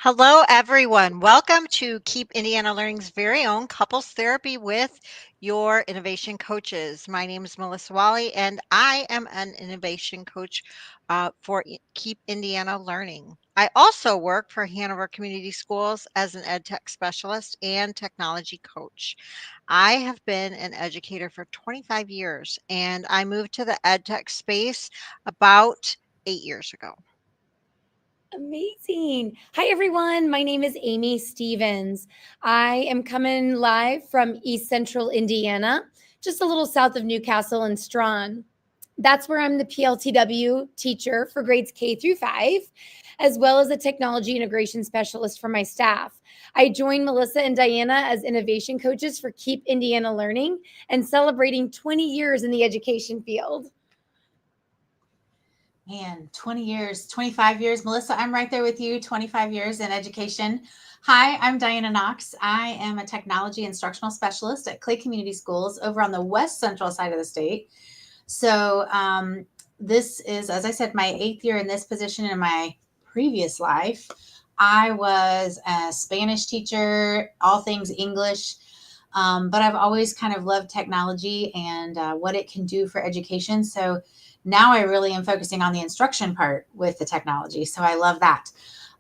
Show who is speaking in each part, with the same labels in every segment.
Speaker 1: Hello, everyone. Welcome to Keep Indiana Learning's very own couples therapy with your innovation coaches. My name is Melissa Wally, and I am an innovation coach for Keep Indiana Learning. I also work for Hanover Community Schools as an ed tech specialist and technology coach. I have been an educator for 25 years, and I moved to the ed tech space about 8 years ago.
Speaker 2: Amazing. Hi, everyone. My name is Amy Stevens. I am coming live from East Central Indiana, just a little south of Newcastle and Strawn. That's where I'm the PLTW teacher for grades K through 5, as well as a technology integration specialist for my staff. I joined Melissa and Diana as innovation coaches for Keep Indiana Learning and celebrating 20 years in the education field.
Speaker 3: Man, 20 years, 25 years. Melissa, I'm right there with you, 25 years in education. Hi, I'm Diana Knox. I am a technology instructional specialist at Clay Community Schools over on the west central side of the state. So this is, as I said, my 8th year in this position. In my previous life, I was a Spanish teacher, all things English. But I've always kind of loved technology and what it can do for education. So now I really am focusing on the instruction part with the technology. So I love that.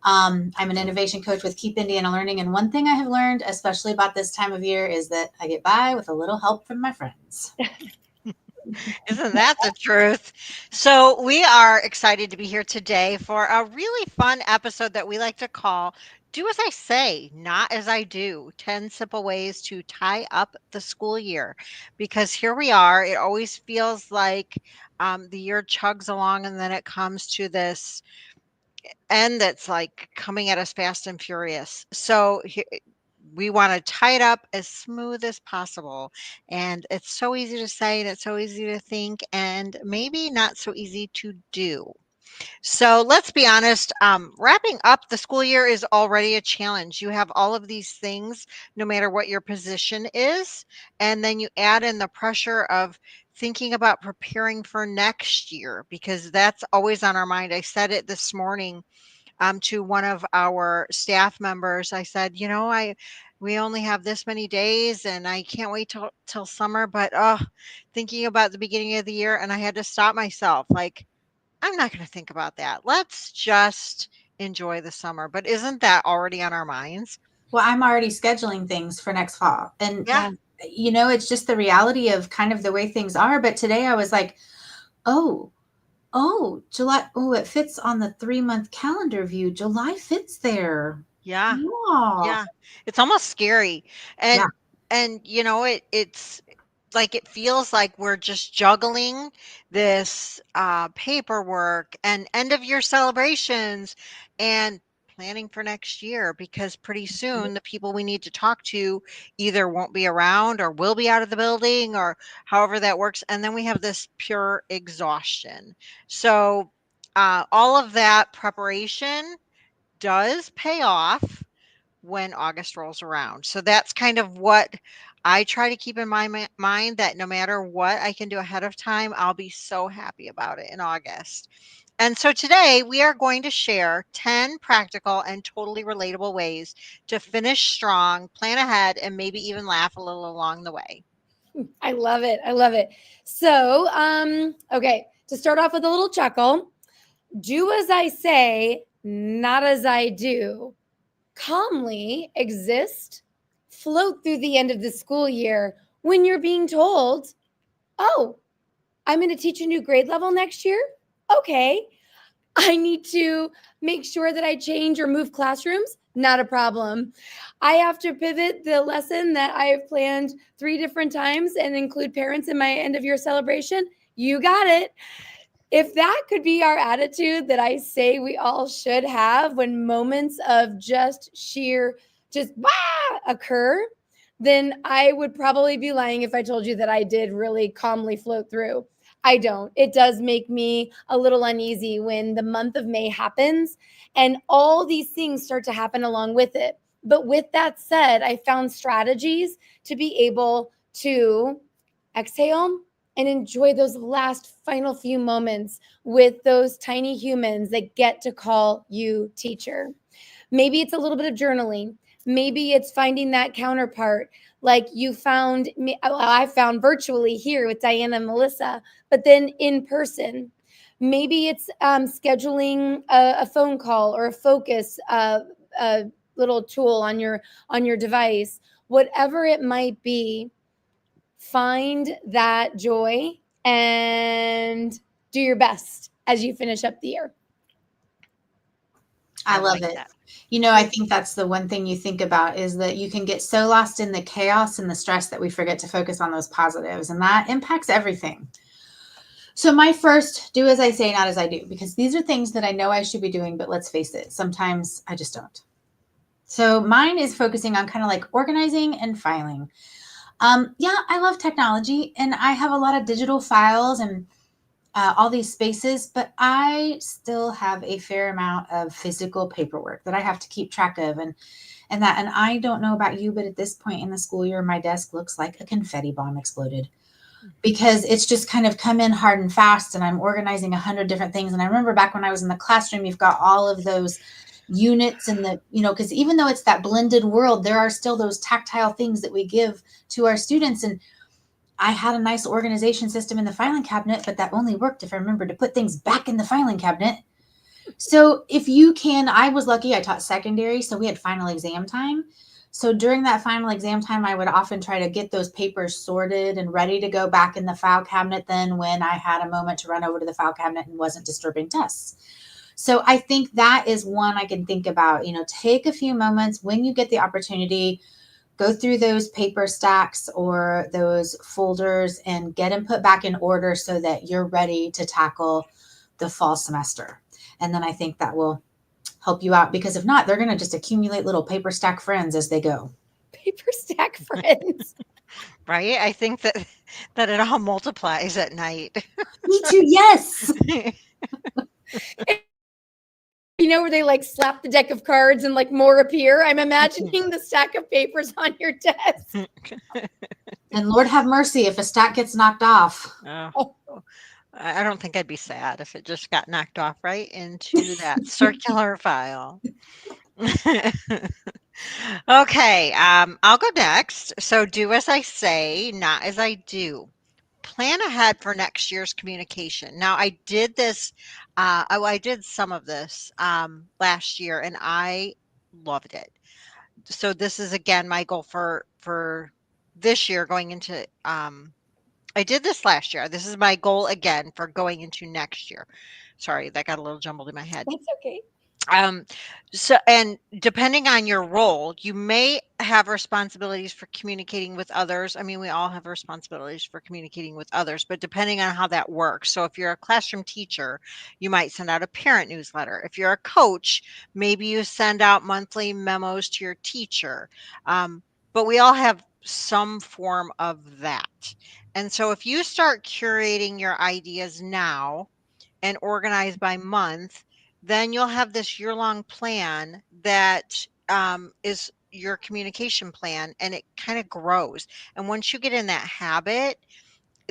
Speaker 3: I'm an innovation coach with Keep Indiana Learning. And one thing I have learned, especially about this time of year, is that I get by with a little help from my friends.
Speaker 1: Isn't that the truth? So, we are excited to be here today for a really fun episode that we like to call Do As I Say, Not As I Do 10 Simple Ways to Tie Up the School Year. Because here we are, it always feels like the year chugs along and then it comes to this end that's like coming at us fast and furious. So, we want to tie it up as smooth as possible. And it's so easy to say and it's so easy to think and maybe not so easy to do. So let's be honest, wrapping up the school year is already a challenge. You have all of these things, no matter what your position is. And then you add in the pressure of thinking about preparing for next year because that's always on our mind. I said it this morning to one of our staff members. I said, we only have this many days and I can't wait till summer, but thinking about the beginning of the year and I had to stop myself. Like, I'm not going to think about that. Let's just enjoy the summer. But isn't that already on our minds?
Speaker 3: Well, I'm already scheduling things for next fall. And,
Speaker 1: Yeah.
Speaker 3: it's just the reality of kind of the way things are. But today I was like, oh, July. Oh, it fits on the 3-month calendar view. July fits there.
Speaker 1: Yeah.
Speaker 3: Yeah.
Speaker 1: Yeah. It's almost scary.
Speaker 3: Yeah.
Speaker 1: And it's like it feels like we're just juggling this paperwork and end of year celebrations and planning for next year because pretty soon the people we need to talk to either won't be around or will be out of the building or however that works. And then we have this pure exhaustion. So all of that preparation does pay off when August rolls around. So that's kind of what I try to keep in my mind, that no matter what I can do ahead of time, I'll be so happy about it in August. And so today we are going to share 10 practical and totally relatable ways to finish strong, plan ahead, and maybe even laugh a little along the way.
Speaker 2: I love it. I love it. So, okay, to start off with a little chuckle, do as I say, not as I do. Calmly exist, float through the end of the school year when you're being told, oh, I'm going to teach a new grade level next year. Okay. I need to make sure that I change or move classrooms. Not a problem. I have to pivot the lesson that I have planned 3 different times and include parents in my end of year celebration. You got it. If that could be our attitude that I say we all should have when moments of just sheer, just occur, then I would probably be lying if I told you that I did really calmly float through. I don't. It does make me a little uneasy when the month of May happens and all these things start to happen along with it. But with that said, I found strategies to be able to exhale and enjoy those last final few moments with those tiny humans that get to call you teacher. Maybe it's a little bit of journaling. Maybe it's finding that counterpart like you found me. Well, I found virtually here with Diana and Melissa, but then in person. Maybe it's scheduling a phone call or a focus, a little tool on your device. Whatever it might be, find that joy and do your best as you finish up the year.
Speaker 3: I
Speaker 1: I
Speaker 3: love
Speaker 1: like
Speaker 3: it.
Speaker 1: that.
Speaker 3: I think that's the one thing you think about is that you can get so lost in the chaos and the stress that we forget to focus on those positives, and that impacts everything. So, my first do as I say, not as I do, because these are things that I know I should be doing, but let's face it, sometimes I just don't. So, mine is focusing on kind of like organizing and filing. Yeah, I love technology and I have a lot of digital files and all these spaces, but I still have a fair amount of physical paperwork that I have to keep track of, and I don't know about you, but at this point in the school year, my desk looks like a confetti bomb exploded because it's just kind of come in hard and fast, and I'm organizing 100 different things. And I remember back when I was in the classroom, you've got all of those units and because even though it's that blended world, there are still those tactile things that we give to our students. And I had a nice organization system in the filing cabinet, but that only worked if I remembered to put things back in the filing cabinet. So if you can, I was lucky, I taught secondary, so we had final exam time. So during that final exam time, I would often try to get those papers sorted and ready to go back in the file cabinet then when I had a moment to run over to the file cabinet and wasn't disturbing tests. So I think that is one I can think about. Take a few moments when you get the opportunity, go through those paper stacks or those folders and get them put back in order so that you're ready to tackle the fall semester. And then I think that will help you out, because if not, they're going to just accumulate little paper stack friends as they go.
Speaker 2: Paper stack friends.
Speaker 1: Right? I think that that it all multiplies at night.
Speaker 3: Me too. Yes.
Speaker 2: Where they like slap the deck of cards and like more appear. I'm imagining the stack of papers on your desk.
Speaker 3: And Lord have mercy if a stack gets knocked off.
Speaker 1: Oh,
Speaker 2: Oh,
Speaker 1: I don't think I'd be sad if it just got knocked off right into that circular file. Okay, I'll go next. So do as I say, not as I do. Plan ahead for next year's communication. Now, I did this, I did some of this last year, and I loved it. So this is again my goal for this year going into. I did this last year. This is my goal again for going into next year. Sorry, that got a little jumbled in my head.
Speaker 2: that's okay.
Speaker 1: Um, so, and depending on your role, you may have responsibilities for communicating with others. I mean, we all have responsibilities for communicating with others, but depending on how that works. So, if you're a classroom teacher, you might send out a parent newsletter. If you're a coach, maybe you send out monthly memos to your teacher. But we all have some form of that. And so, if you start curating your ideas now, and organized by month, then you'll have this year-long plan that is your communication plan, and it kind of grows. And once you get in that habit,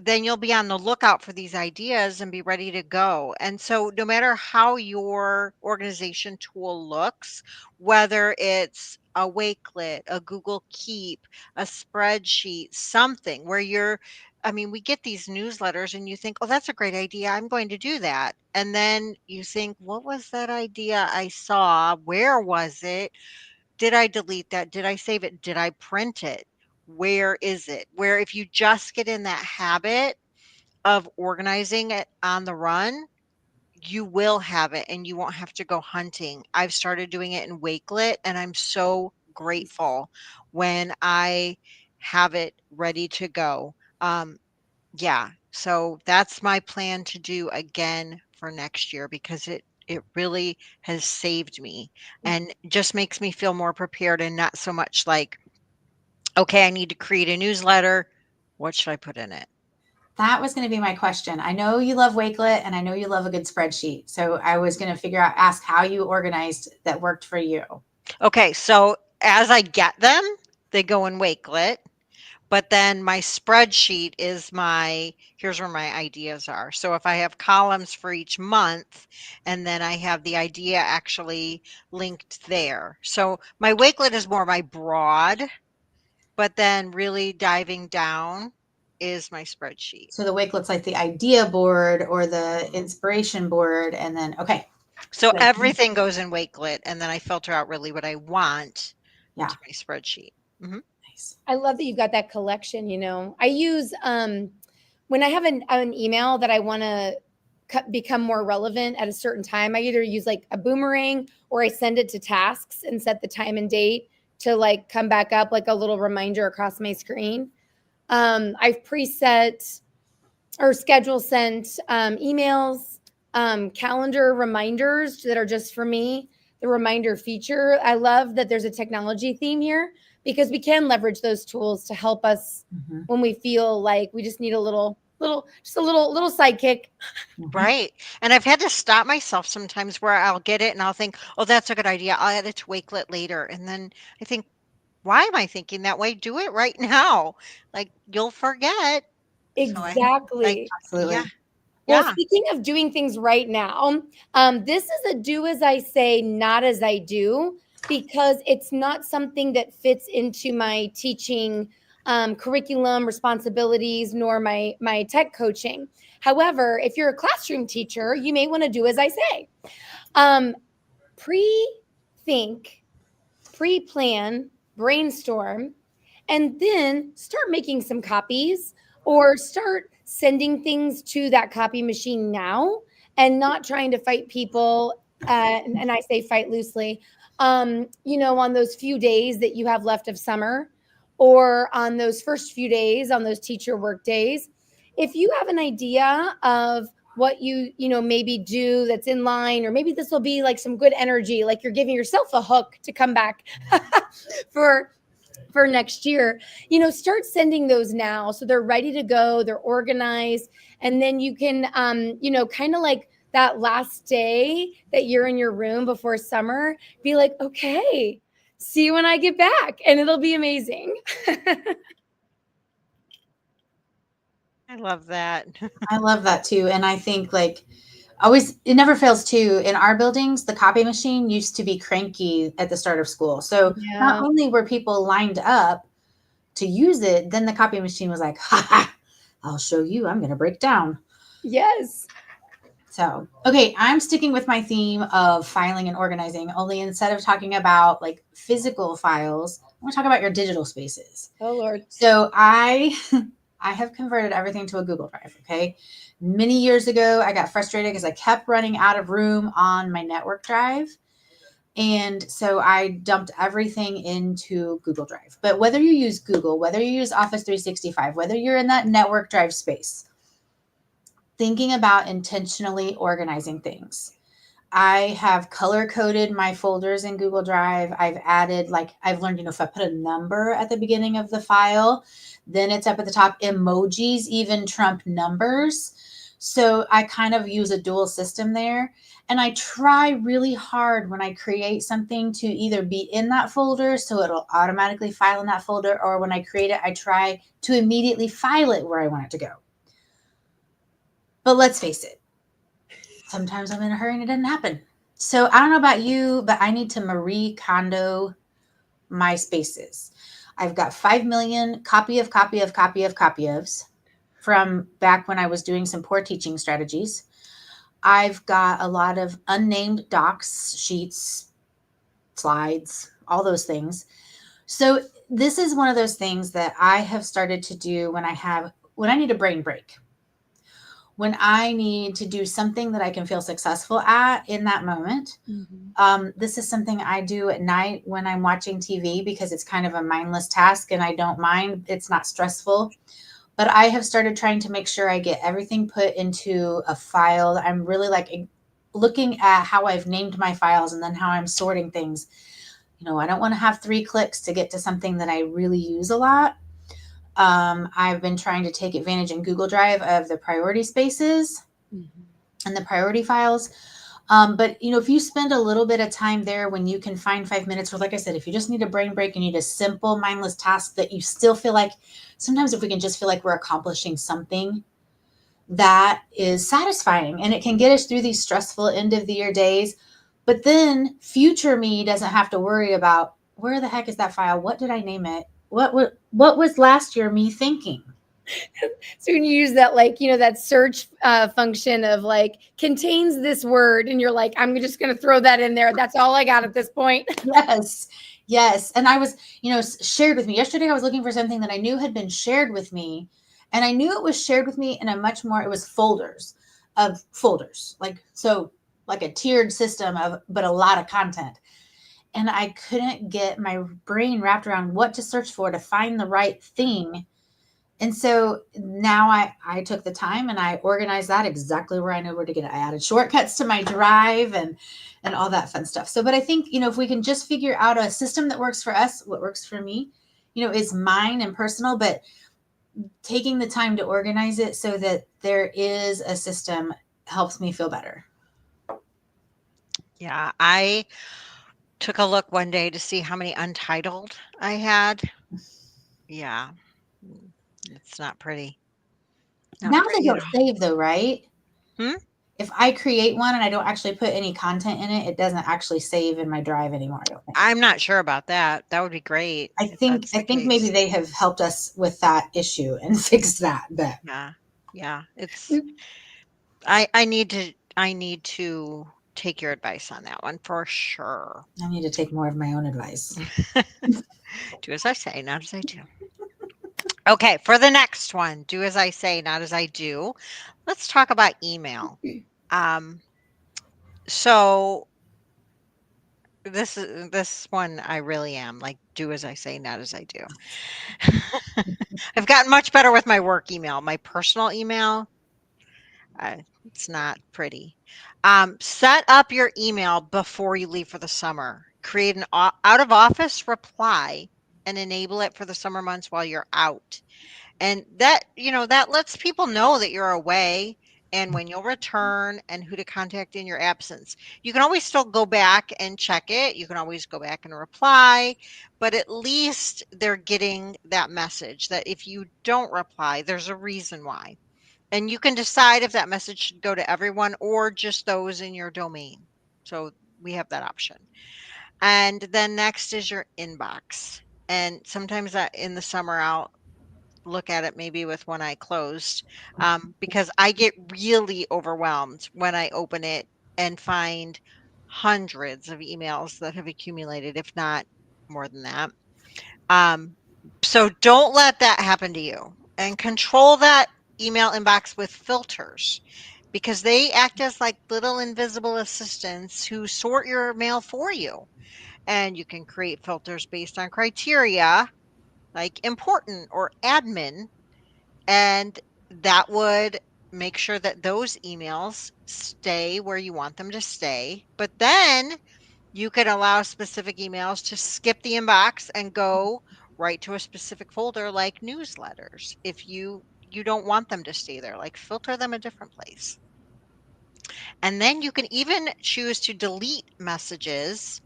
Speaker 1: then you'll be on the lookout for these ideas and be ready to go. And so, no matter how your organization tool looks, whether it's a Wakelet, a Google Keep, a spreadsheet, something where I mean, we get these newsletters and you think, oh, that's a great idea. I'm going to do that. And then you think, what was that idea I saw? Where was it? Did I delete that? Did I save it? Did I print it? Where is it? Where if you just get in that habit of organizing it on the run, you will have it and you won't have to go hunting. I've started doing it in Wakelet and I'm so grateful when I have it ready to go. Yeah, so that's my plan to do again for next year because it really has saved me and just makes me feel more prepared and not so much like, okay, I need to create a newsletter. What should I put in it?
Speaker 3: That was going to be my question. I know you love Wakelet and I know you love a good spreadsheet. So I was going to ask how you organized that worked for you.
Speaker 1: Okay, so as I get them, they go in Wakelet. but then my spreadsheet is here's where my ideas are. So if I have columns for each month, and then I have the idea actually linked there. So my Wakelet is more my broad, but then really diving down is my spreadsheet.
Speaker 3: So the Wakelet's like the idea board or the inspiration board, and then okay,
Speaker 1: So
Speaker 3: good.
Speaker 1: everything goes in Wakelet, and then I filter out really what I want
Speaker 3: Yeah,
Speaker 1: into my spreadsheet. Mhm.
Speaker 3: nice.
Speaker 2: I love that you've got that collection. I use when I have an email that I want to become more relevant at a certain time, I either use like a boomerang or I send it to tasks and set the time and date to like come back up like a little reminder across my screen. I've preset or schedule sent emails, calendar reminders that are just for me, the reminder feature. I love that there's a technology theme here because we can leverage those tools to help us
Speaker 3: Mm-hmm.
Speaker 2: when we feel like we just need a little sidekick.
Speaker 3: Mm-hmm.
Speaker 1: Right. And I've had to stop myself sometimes where I'll get it and I'll think, oh, that's a good idea. I'll add it to Wakelet later. And then I think, why am I thinking that way? Do it right now. Like you'll forget. So I like,
Speaker 2: Exactly.
Speaker 1: yeah,
Speaker 3: Absolutely.
Speaker 2: Well,
Speaker 1: yeah.
Speaker 2: speaking of doing things right now, this is a do as I say, not as I do, because it's not something that fits into my teaching curriculum responsibilities nor my tech coaching. However, if you're a classroom teacher, you may want to do as I say. Um, Pre-think, pre-plan, brainstorm, and then start making some copies or start sending things to that copy machine now and not trying to fight people. And I say fight loosely, on those few days that you have left of summer or on those first few days, on those teacher work days. If you have an idea of what maybe do that's in line, or maybe this will be like some good energy, like you're giving yourself a hook to come back for next year, start sending those now so they're ready to go, they're organized, and then you can kind of like that last day that you're in your room before summer, be like, okay, see you when I get back, and it'll be amazing.
Speaker 1: I love that.
Speaker 3: I love that too. And I think like always it never fails too. In our buildings, the copy machine used to be cranky at the start of school. So not
Speaker 2: Yeah.
Speaker 3: only were people lined up to use it, then the copy machine was like, ha ha, I'll show you. I'm gonna break down.
Speaker 2: Yes.
Speaker 3: So, okay, I'm sticking with my theme of filing and organizing, only instead of talking about like physical files, I want to talk about your digital spaces.
Speaker 2: Oh Lord.
Speaker 3: So, I I have converted everything to a Google Drive, okay? Many years ago, I got frustrated because I kept running out of room on my network drive. And so I dumped everything into Google Drive. But whether you use Google, whether you use Office 365, whether you're in that network drive space, thinking about intentionally organizing things. I have color coded my folders in Google Drive. I've learned, if I put a number at the beginning of the file, then it's up at the top. Emojis even trump numbers. So I kind of use a dual system there. And I try really hard when I create something to either be in that folder so it'll automatically file in that folder, or when I create it, I try to immediately file it where I want it to go. But let's face it, sometimes I'm in a hurry and it didn't happen. So I don't know about you, but I need to Marie Kondo my spaces. I've got 5 million copy ofs from back when I was doing some poor teaching strategies. I've got a lot of unnamed docs, sheets, slides, all those things. So this is one of those things that I have started to do when I need a brain break, when I need to do something that I can feel successful at in that moment. This is something I do at night when I'm watching TV because it's kind of a mindless task and I don't mind. It's not stressful. But I have started trying to make sure I get everything put into a file. I'm really like looking at how I've named my files and then how I'm sorting things. I don't want to have 3 clicks to get to something that I really use a lot. I've been trying to take advantage in Google Drive of the priority spaces and the priority files. But if you spend a little bit of time there when you can find 5 minutes, or like I said, if you just need a brain break, you need a simple mindless task that you still feel like, sometimes if we can just feel like we're accomplishing something that is satisfying, and it can get us through these stressful end of the year days. But then future me doesn't have to worry about, where the heck is that file? What did I name it? What was last year me thinking?
Speaker 2: So when you use that, like, that search function of like contains this word, and you're like, I'm just going to throw that in there. That's all I got at this point.
Speaker 3: Yes. Yes. And I was, shared with me yesterday. I was looking for something that I knew had been shared with me. And I knew it was shared with me in a much more, it was folders, like, so like a tiered system of, but a lot of content. And I couldn't get my brain wrapped around what to search for to find the right thing. And so now I took the time and I organized that exactly where I know where to get it. I added shortcuts to my drive and all that fun stuff. So, but I think, if we can just figure out a system that works for us, what works for me, is mine and personal, but taking the time to organize it so that there is a system helps me feel better.
Speaker 1: Yeah, I took a look one day to see how many untitled I had. Yeah, mm, it's not pretty. Not
Speaker 3: Now they
Speaker 1: pretty at
Speaker 3: don't
Speaker 1: all.
Speaker 3: save though, right?
Speaker 1: Hmm?
Speaker 3: If I create one and I don't actually put any content in it, it doesn't actually save in my drive anymore, I don't think.
Speaker 1: I'm not sure about that. That would be great
Speaker 3: I
Speaker 1: if
Speaker 3: think
Speaker 1: that's
Speaker 3: I
Speaker 1: the
Speaker 3: think maybe
Speaker 1: case.
Speaker 3: they have helped us with that issue and fixed that, but
Speaker 1: Yeah. Yeah, it's I need to take your advice on that one for sure.
Speaker 3: I need to take more of my own advice.
Speaker 1: Do as I say, not as I do. Okay, for the next one, do as I say, not as I do. Let's talk about email. Um, so this one I really am like do as I say, not as I do. I've gotten much better with my work email. My personal email, it's not pretty. Set up your email before you leave for the summer. Create an out of office reply and enable it for the summer months while you're out. And that, that lets people know that you're away and when you'll return and who to contact in your absence. You can always still go back and check it. You can always go back and reply, but at least they're getting that message that if you don't reply, there's a reason why. And you can decide if that message should go to everyone or just those in your domain. So we have that option. And then next is your inbox. And sometimes that in the summer I'll look at it maybe with one eye closed, because I get really overwhelmed when I open it and find hundreds of emails that have accumulated, if not more than that. Um, so don't let that happen to you and control that email inbox with filters because they act as like little invisible assistants who sort your mail for you. And you can create filters based on criteria like important or admin, and that would make sure that those emails stay where you want them to stay. But then you could allow specific emails to skip the inbox and go right to a specific folder like newsletters. If you don't want them to stay there, like filter them a different place. And then you can even choose to delete messages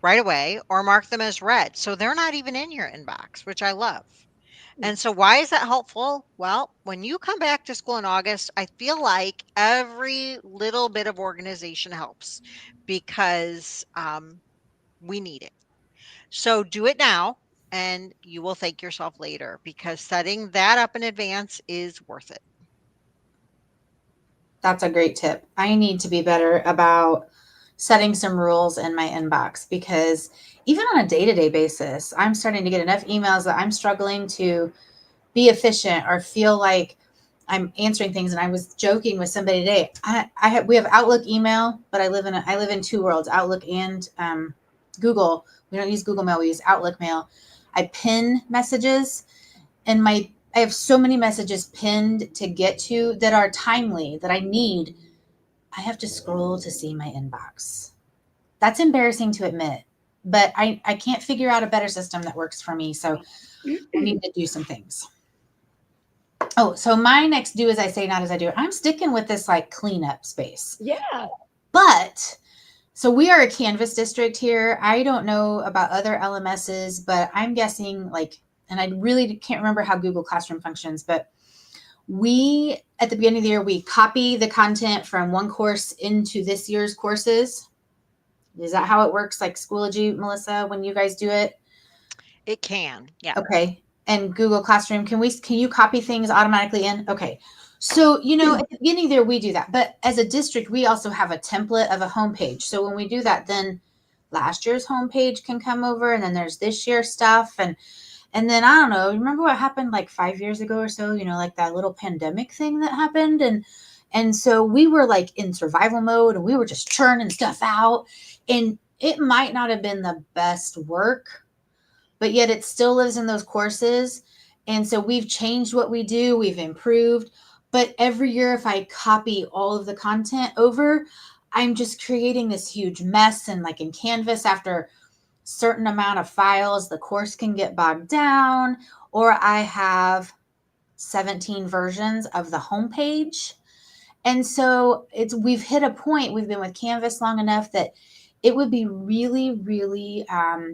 Speaker 1: right away or mark them as read. So they're not even in your inbox, which I love. And so why is that helpful? Well, when you come back to school in August, I feel like every little bit of organization helps because we need it. So do it now and you will thank yourself later because setting that up in advance is worth it.
Speaker 3: that's a great tip. I need to be better about setting some rules in my inbox, because even on a day-to-day basis, I'm starting to get enough emails that I'm struggling to be efficient or feel like I'm answering things. And I was joking with somebody today. We have Outlook email, but I live in two worlds, Outlook and Google. We don't use Google Mail. We use Outlook Mail. I pin messages, and I have so many messages pinned to get to that are timely that I need. I have to scroll to see my inbox. That's embarrassing to admit, but I can't figure out a better system that works for me. So I need to do some things. Oh, so my next do as I say, not as I do. I'm sticking with this like cleanup space.
Speaker 2: Yeah.
Speaker 3: But so we are a Canvas district here. I don't know about other LMSs, but I'm guessing like, and I really can't remember how Google Classroom functions, but we, at the beginning of the year, we copy the content from one course into this year's courses. Is that how it works? Like Schoology, Melissa, when you guys do it?
Speaker 1: It can. Yeah.
Speaker 3: Okay. And Google Classroom, can you copy things automatically in? Okay. So, at the beginning there, we do that. But as a district, we also have a template of a homepage. So when we do that, then last year's homepage can come over, and then there's this year's stuff. And then I don't know, remember what happened like 5 years ago or so, like that little pandemic thing that happened. And so we were like in survival mode, and we were just churning stuff out. And it might not have been the best work, but yet it still lives in those courses. And so we've changed what we do, we've improved. But every year, if I copy all of the content over, I'm just creating this huge mess. And like in Canvas, after certain amount of files, the course can get bogged down, or I have 17 versions of the homepage. And so we've hit a point, we've been with Canvas long enough that it would be really, really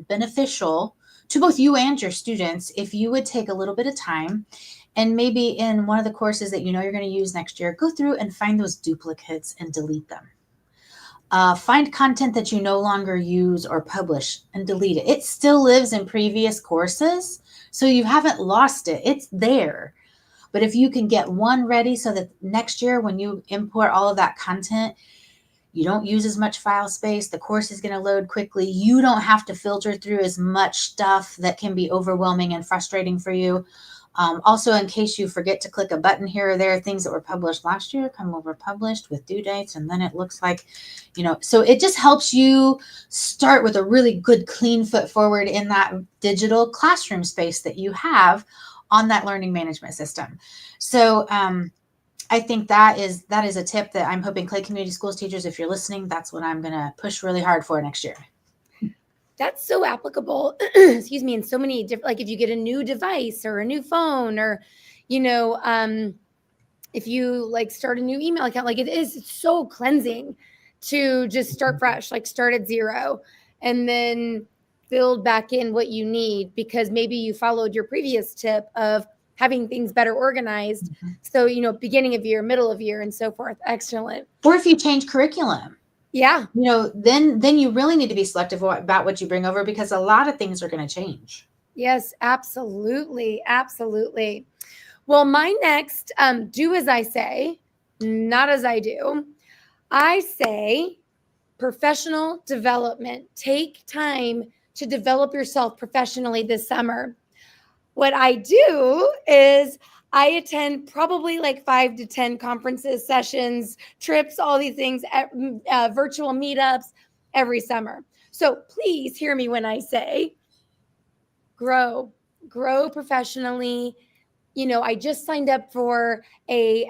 Speaker 3: beneficial to both you and your students if you would take a little bit of time and maybe in one of the courses that you're going to use next year, go through and find those duplicates and delete them. Find content that you no longer use or publish and delete it. It still lives in previous courses, so you haven't lost it. It's there. But if you can get one ready so that next year when you import all of that content, you don't use as much file space, the course is going to load quickly, you don't have to filter through as much stuff that can be overwhelming and frustrating for you. Also, in case you forget to click a button here or there, things that were published last year come over published with due dates, and then it looks like, so it just helps you start with a really good, clean foot forward in that digital classroom space that you have on that learning management system. So I think that is a tip that I'm hoping Clay Community Schools teachers, if you're listening, that's what I'm going to push really hard for next year.
Speaker 2: That's so applicable, excuse me, in so many different, like if you get a new device or a new phone or, if you like start a new email account, like it's so cleansing to just start fresh, like start at zero and then build back in what you need because maybe you followed your previous tip of having things better organized. Mm-hmm. So, beginning of year, middle of year and so forth. Excellent.
Speaker 3: Or if you change curriculum.
Speaker 2: Yeah.
Speaker 3: Then you really need to be selective about what you bring over because a lot of things are going to change.
Speaker 2: Yes, absolutely. Absolutely. Well, my next, do as I say, not as I do. I say professional development. Take time to develop yourself professionally this summer. What I do is I attend probably like 5 to 10 conferences, sessions, trips, all these things, virtual meetups every summer. So please hear me when I say grow professionally. I just signed up for a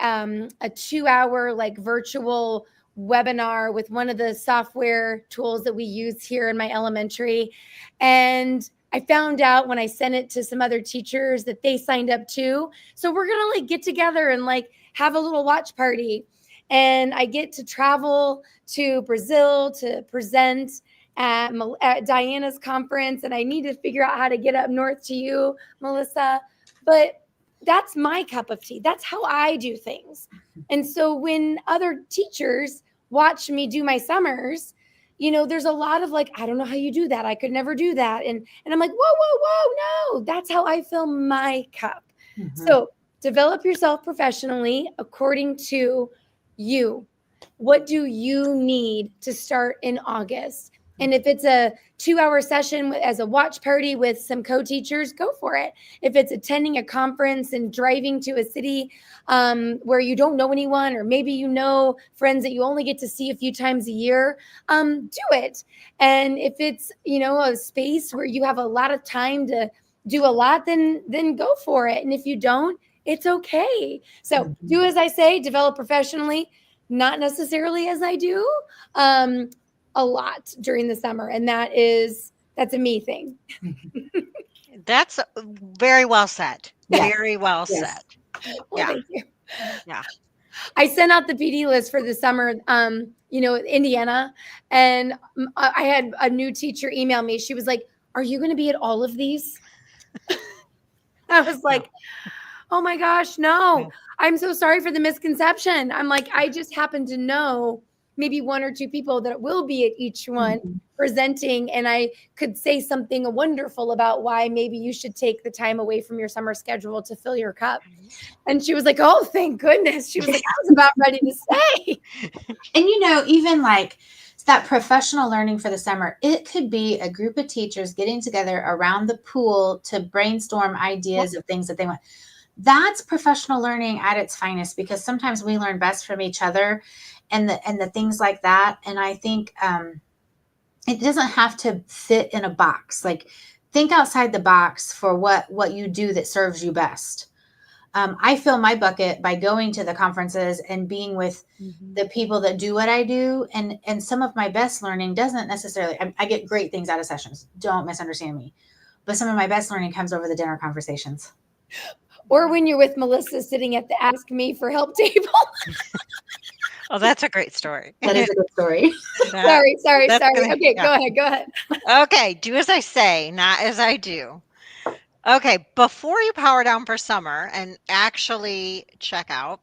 Speaker 2: 2-hour like virtual webinar with one of the software tools that we use here in my elementary. And I found out when I sent it to some other teachers that they signed up too. So we're going to like get together and like have a little watch party. And I get to travel to Brazil to present at Dianna's conference. And I need to figure out how to get up north to you, Melissa. But that's my cup of tea. That's how I do things. And so when other teachers watch me do my summers, there's a lot of like, I don't know how you do that. I could never do that. And I'm like, whoa, no. That's how I fill my cup. Mm-hmm. So develop yourself professionally according to you. What do you need to start in August? And if it's a 2-hour session as a watch party with some co-teachers, go for it. If it's attending a conference and driving to a city where you don't know anyone, or maybe friends that you only get to see a few times a year, do it. And if it's, a space where you have a lot of time to do a lot, then go for it. And if you don't, it's okay. So do as I say, develop professionally, not necessarily as I do. A lot during the summer. And that's a me thing.
Speaker 1: That's very well said.
Speaker 3: Yes.
Speaker 1: Very well
Speaker 3: Yes.
Speaker 1: said.
Speaker 2: Well,
Speaker 1: Yeah.
Speaker 2: thank you.
Speaker 1: Yeah.
Speaker 2: I sent out the PD list for the summer, Indiana, and I had a new teacher email me. She was like, "Are you going to be at all of these?" I was
Speaker 1: No,
Speaker 2: like, "Oh my gosh, no.
Speaker 1: no.
Speaker 2: I'm so sorry for the misconception." I'm like, "I just happen to know maybe one or two people that will be at each one
Speaker 3: Mhm.
Speaker 2: presenting, and I could say something wonderful about why maybe you should take the time away from your summer schedule to fill your cup." And she was like, "Oh, thank goodness." She was like, "I was about ready to say."
Speaker 3: And even like that professional learning for the summer, it could be a group of teachers getting together around the pool to brainstorm
Speaker 2: Yeah.
Speaker 3: ideas of things that they want. That's professional learning at its finest, because sometimes we learn best from each other and the things like that. And I think it doesn't have to fit in a box. Like, think outside the box for what you do that serves you best. I fill my bucket by going to the conferences and being with
Speaker 2: Mhm.
Speaker 3: the people that do what I do. And some of my best learning doesn't necessarily, I get great things out of sessions. Don't misunderstand me. But some of my best learning comes over the dinner conversations.
Speaker 2: Or when you're with Melissa sitting at the ask me for help table.
Speaker 1: Oh, that's a great story.
Speaker 3: That is a good story.
Speaker 1: That
Speaker 2: Sorry, sorry,
Speaker 1: that's
Speaker 2: sorry.
Speaker 1: gonna
Speaker 2: Okay,
Speaker 1: yeah.
Speaker 2: go ahead, go ahead.
Speaker 1: Okay, do as I say, not as I do. Okay, before you power down for summer and actually check out,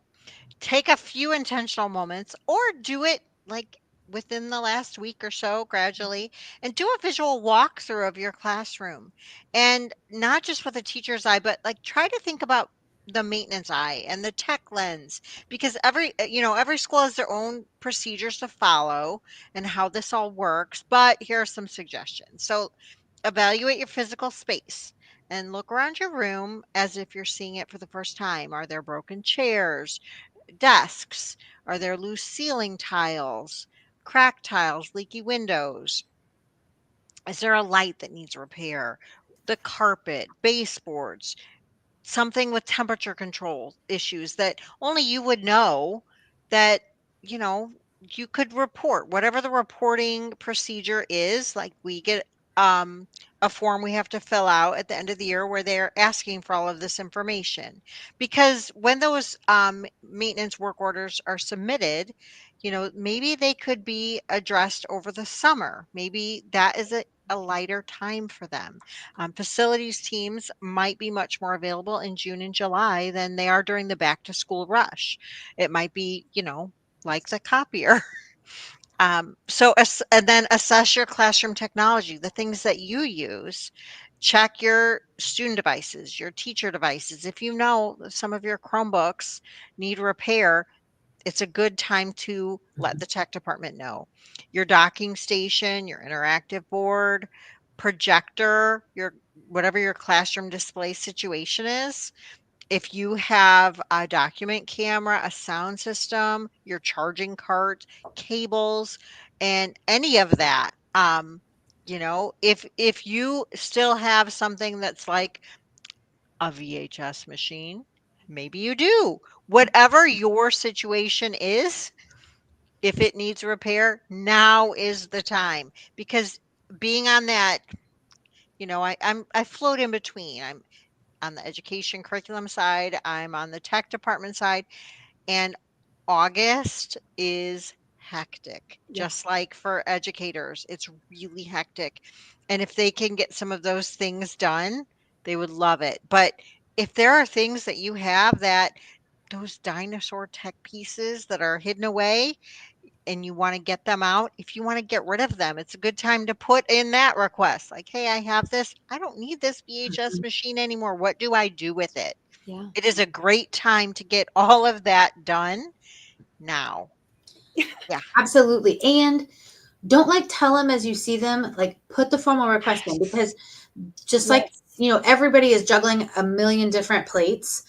Speaker 1: take a few intentional moments or do it like within the last week or so gradually and do a visual walkthrough of your classroom, and not just with a teacher's eye but like try to think about the maintenance eye and the tech lens, because every school has their own procedures to follow and how this all works. But here are some suggestions. So evaluate your physical space and look around your room as if you're seeing it for the first time. Are there broken chairs, desks? Are there loose ceiling tiles, cracked tiles, leaky windows? Is there a light that needs repair? The carpet, baseboards, something with temperature control issues that only you would know, that you know you could report whatever the reporting procedure is. Like we get um a form we have to fill out at the end of the year where they're asking for all of this information, because when those maintenance work orders are submitted, maybe they could be addressed over the summer. Maybe that is a lighter time for them. Facilities teams might be much more available in June and July than they are during the back to school rush. It might be, like the copier. And then assess your classroom technology, the things that you use. Check your student devices, your teacher devices. If you know some of your Chromebooks need repair, it's a good time to let the tech department know. Your docking station, your interactive board, projector, your whatever your classroom display situation is. If you have a document camera, a sound system, your charging cart, cables, and any of that, if you still have something that's like a VHS machine, maybe you do. Whatever your situation is, if it needs repair, now is the time, because being on that, I float in between. I'm on the education curriculum side, I'm on the tech department side, and August is hectic.
Speaker 2: Yeah.
Speaker 1: Just like for educators, it's really hectic. And if they can get some of those things done, they would love it. But if there are things that you have, that those dinosaur tech pieces that are hidden away, and you want to get them out, if you want to get rid of them, it's a good time to put in that request. Like, hey, I have this. I don't need this VHS machine anymore. What do I do with it?
Speaker 2: Yeah.
Speaker 1: It is a great time to get all of that done now. Yeah.
Speaker 3: Absolutely. And don't like tell them as you see them, like put the formal request in,
Speaker 1: Yes.
Speaker 3: because just like,
Speaker 2: Yes.
Speaker 3: everybody is juggling a million different plates,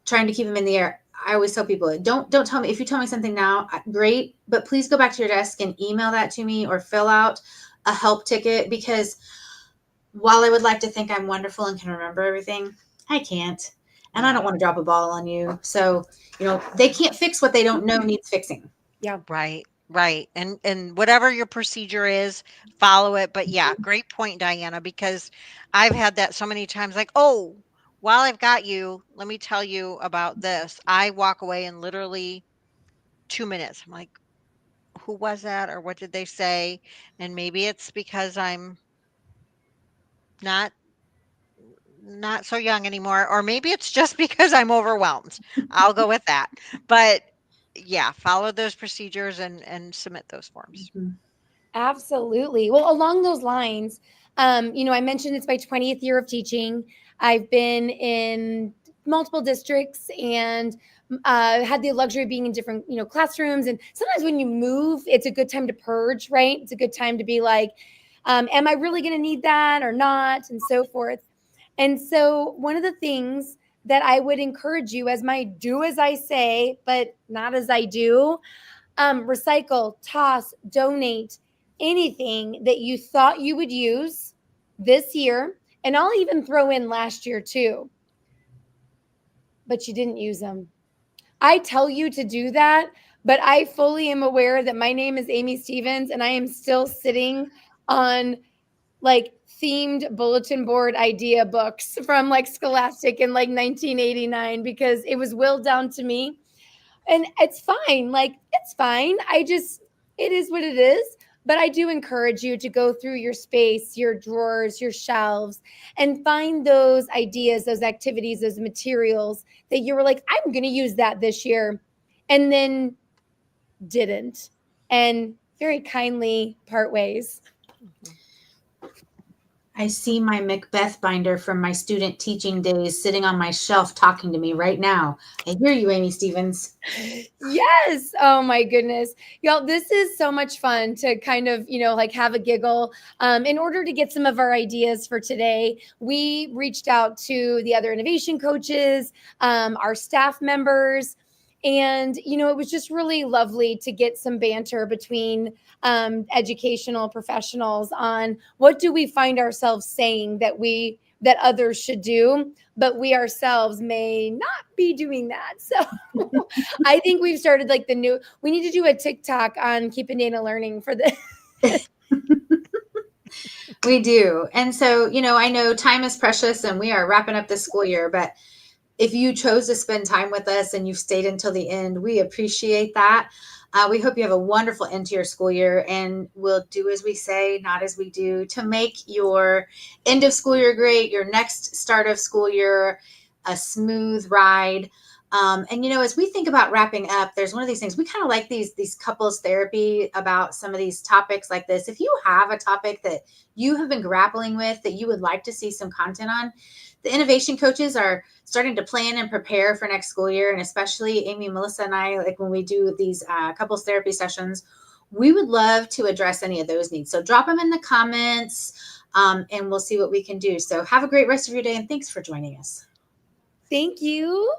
Speaker 3: trying to keep them in the air. I always tell people, don't tell me. If you tell me something now, great, but please go back to your desk and email that to me or fill out a help ticket, because while I would like to think I'm wonderful and can remember everything, I can't. And I don't
Speaker 1: Yeah.
Speaker 3: want to drop a ball on you. So, they can't fix what they don't know needs fixing.
Speaker 2: Yeah.
Speaker 1: Right. Right. And whatever your procedure is, follow it. But yeah, great point, Diana, because I've had that so many times. Like, oh, while I've got you, let me tell you about this. I walk away and literally 2 minutes. I'm like, who was that or what did they say? And maybe it's because I'm not not so young anymore, or maybe it's just because I'm overwhelmed. I'll go with that. But yeah, follow those procedures and submit those forms.
Speaker 3: Mhm.
Speaker 2: Absolutely. Well, along those lines, I mentioned it's my 20th year of teaching. I've been in multiple districts and had the luxury of being in different, classrooms. And sometimes when you move, it's a good time to purge, right? It's a good time to be like, am I really going to need that or not? And so forth. And so, one of the things that I would encourage you as my do as I say, but not as I do, recycle, toss, donate anything that you thought you would use this year. And I'll even throw in last year too, but you didn't use them. I tell you to do that, but I fully am aware that my name is Amy Stevens and I am still sitting on like themed bulletin board idea books from like Scholastic in like 1989 because it was willed down to me. And it's fine. Like, it's fine. It is what it is. But I do encourage you to go through your space, your drawers, your shelves, and find those ideas, those activities, those materials that you were like, I'm going to use that this year. And then didn't. And very kindly part ways.
Speaker 1: Mhm.
Speaker 3: I see my Macbeth binder from my student teaching days sitting on my shelf talking to me right now. I hear you, Amy Stevens.
Speaker 2: Yes. Oh my goodness. Y'all, this is so much fun to kind of, like have a giggle. In order to get some of our ideas for today, we reached out to the other innovation coaches, our staff members. And, it was just really lovely to get some banter between educational professionals on what do we find ourselves saying that others should do, but we ourselves may not be doing that. So I think we've started like we need to do a TikTok on keeping data learning for this.
Speaker 3: We do. And so, I know time is precious and we are wrapping up this school year, but if you chose to spend time with us and you've stayed until the end, we appreciate that. We hope you have a wonderful end to your school year, and we'll do as we say, not as we do, to make your end of school year great, your next start of school year a smooth ride. And as we think about wrapping up, there's one of these things we kind of like these couples therapy about some of these topics like this. If you have a topic that you have been grappling with that you would like to see some content on, the innovation coaches are starting to plan and prepare for next school year. And especially Amy, Melissa, and I, like when we do these couples therapy sessions, we would love to address any of those needs. So drop them in the comments and we'll see what we can do. So have a great rest of your day and thanks for joining us.
Speaker 2: Thank you.